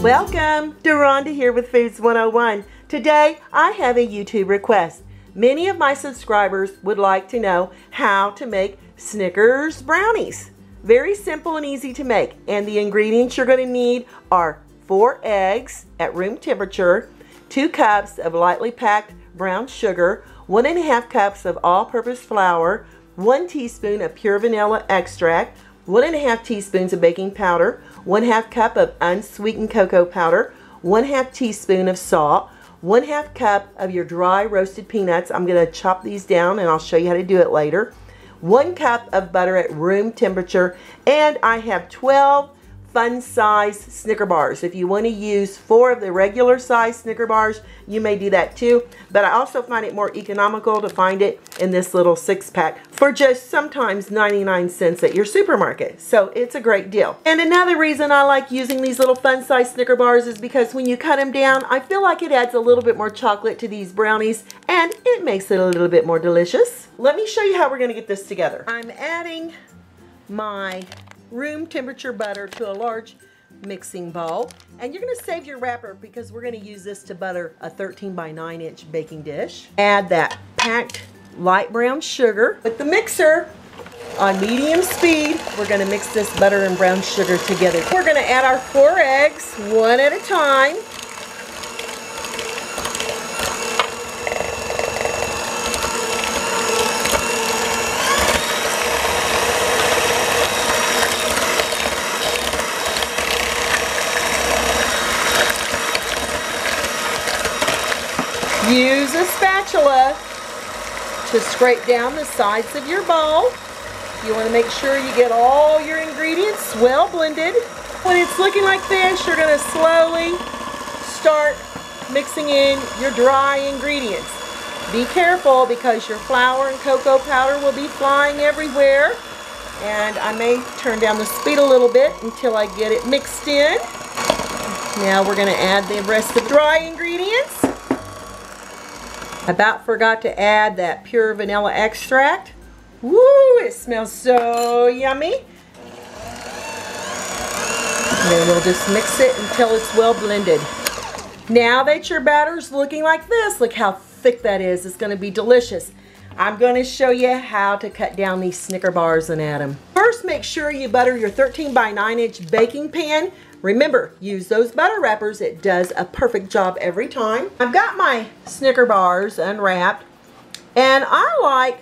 Welcome, Deronda here with Foods 101. Today I have a YouTube request. Many of my subscribers would like to know how to make Snickers brownies. Very simple and easy to make, and the ingredients you're going to need are 4 eggs at room temperature, 2 cups of lightly packed brown sugar, 1.5 cups of all-purpose flour, 1 teaspoon of pure vanilla extract, 1.5 teaspoons of baking powder, 1/2 cup of unsweetened cocoa powder, 1/2 teaspoon of salt, 1/2 cup of your dry roasted peanuts. I'm going to chop these down and I'll show you how to do it later. 1 cup of butter at room temperature, and I have 12 fun size Snicker bars. If you want to use 4 of the regular size Snicker bars, you may do that too, but I also find it more economical to find it in this little 6-pack for just sometimes 99 cents at your supermarket. So it's a great deal. And another reason I like using these little fun size Snicker bars is because when you cut them down, I feel like it adds a little bit more chocolate to these brownies and it makes it a little bit more delicious. Let me show you how we're going to get this together. I'm adding my room temperature butter to a large mixing bowl, and you're going to save your wrapper because we're going to use this to butter a 13 by 9 inch baking dish. Add that packed light brown sugar with the mixer on medium speed. We're going to mix this butter and brown sugar together. We're going to add our 4 eggs one at a time. Use a spatula to scrape down the sides of your bowl. You want to make sure you get all your ingredients well blended. When it's looking like this, you're going to slowly start mixing in your dry ingredients. Be careful because your flour and cocoa powder will be flying everywhere. And I may turn down the speed a little bit until I get it mixed in. Now we're going to add the rest of the dry ingredients. About forgot to add that pure vanilla extract. Woo, it smells so yummy. And then we'll just mix it until it's well blended. Now that your batter's looking like this, look how thick that is. It's going to be delicious. I'm going to show you how to cut down these Snicker bars and add them. First, make sure you butter your 13 by 9 inch baking pan. Remember, use those butter wrappers. It does a perfect job every time. I've got my Snicker bars unwrapped, and I like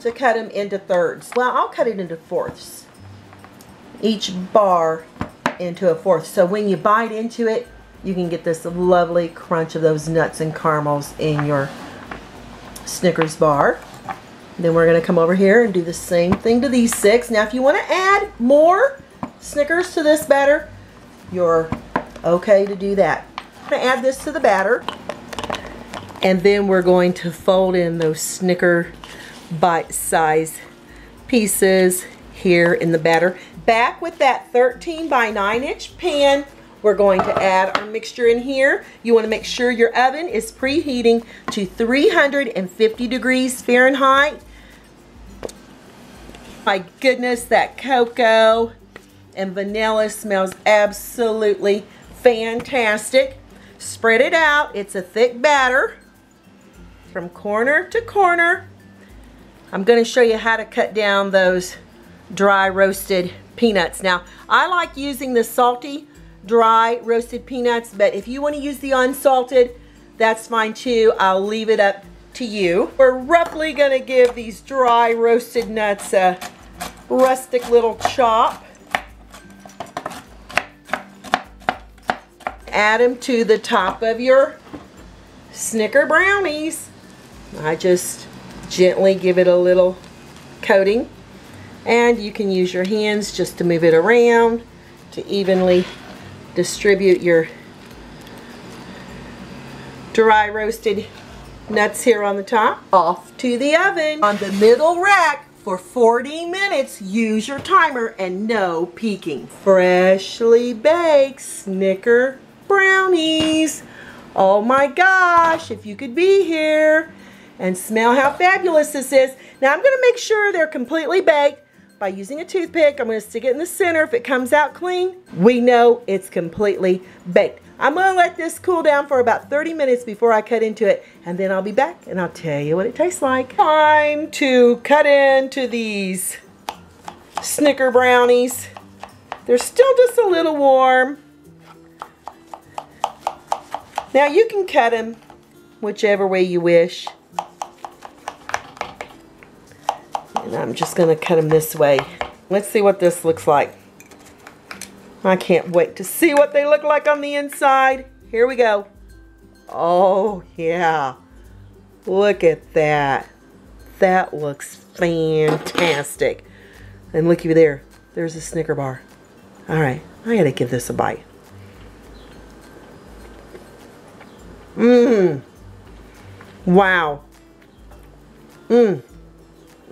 to cut them into thirds. Well, I'll cut it into fourths. Each bar into a fourth. So when you bite into it, you can get this lovely crunch of those nuts and caramels in your Snickers bar. Then we're going to come over here and do the same thing to these 6. Now, if you want to add more Snickers to this batter, you're okay to do that. I'm going to add this to the batter, and then we're going to fold in those Snicker bite-sized pieces here in the batter. Back with that 13 by 9 inch pan, we're going to add our mixture in here. You want to make sure your oven is preheating to 350 degrees Fahrenheit. My goodness, that cocoa and vanilla smells absolutely fantastic. Spread it out. It's a thick batter from corner to corner. I'm going to show you how to cut down those dry roasted peanuts. Now, I like using the salty dry roasted peanuts, but if you want to use the unsalted, that's fine too. I'll leave it up to you. We're roughly going to give these dry roasted nuts a rustic little chop. Add them to the top of your Snicker brownies. I just gently give it a little coating, and you can use your hands just to move it around to evenly distribute your dry roasted nuts here on the top. Off to the oven on the middle rack for 40 minutes. Use your timer and no peeking. Freshly baked Snicker brownies. Oh my gosh, if you could be here and smell how fabulous this is. Now I'm going to make sure they're completely baked by using a toothpick. I'm going to stick it in the center. If it comes out clean, we know it's completely baked. I'm going to let this cool down for about 30 minutes before I cut into it, and then I'll be back and I'll tell you what it tastes like. Time to cut into these Snicker brownies. They're still just a little warm. Now you can cut them whichever way you wish. And I'm just going to cut them this way. Let's see what this looks like. I can't wait to see what they look like on the inside. Here we go. Oh, yeah. Look at that. That looks fantastic. And looky there. There's a Snicker bar. All right. I got to give this a bite. Mmm. Wow. Mmm.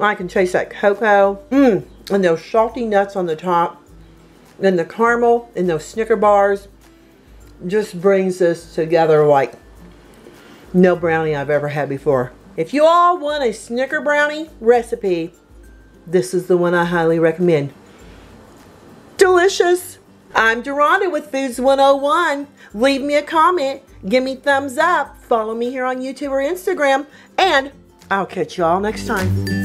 I can taste that cocoa. Mmm. And those salty nuts on the top. And the caramel in those Snicker bars just brings this together like no brownie I've ever had before. If you all want a Snicker brownie recipe, this is the one I highly recommend. Delicious. I'm Deronda with Foods 101. Leave me a comment. Give me thumbs up. Follow me here on YouTube or Instagram. And I'll catch you all next time.